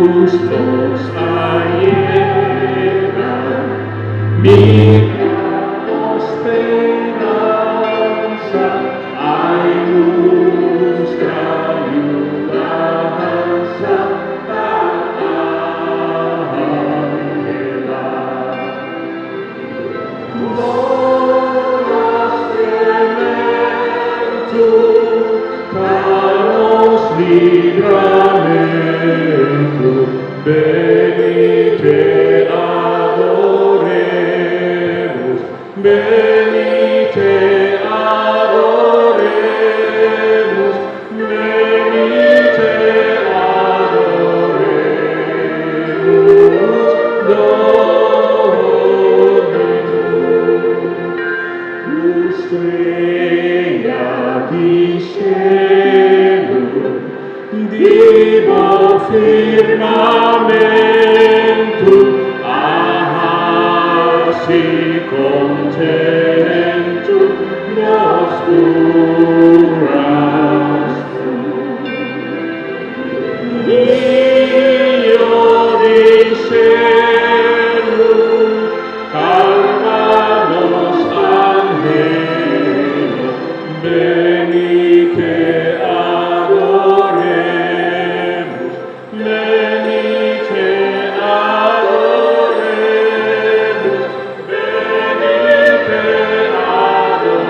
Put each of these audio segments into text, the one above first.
Justos allegan mi speranza ai nostra aiutanza angela. Bonas elementum, caros libramentum, venite adoremus, venite adoremus, venite adoremus, Dominum. Estrella discelum, divo firmamentum, si contentum nos duras. Dio discelum, calma nos angelo, venite adoremus, venite adoremus, venite adoremus,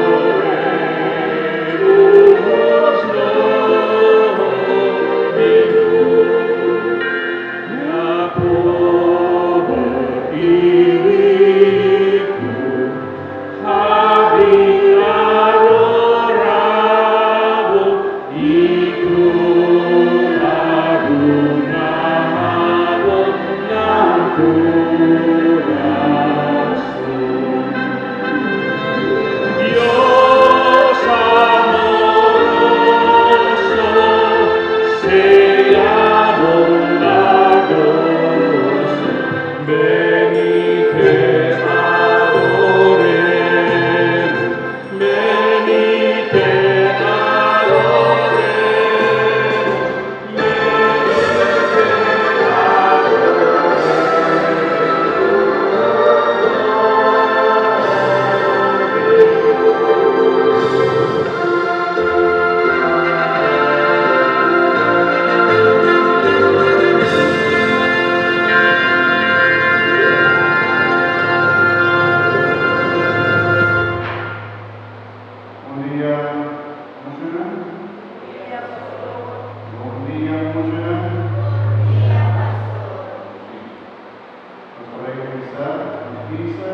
Dominum. Jacobo ilicum, habit adorabo, icrum adunabo, nam curasum. Dios amoroso, sea bondadoso, venite adoremus, venite adoremus, Bom dia, Mojana. Bom dia, Mojana. Vamos para começar a missa.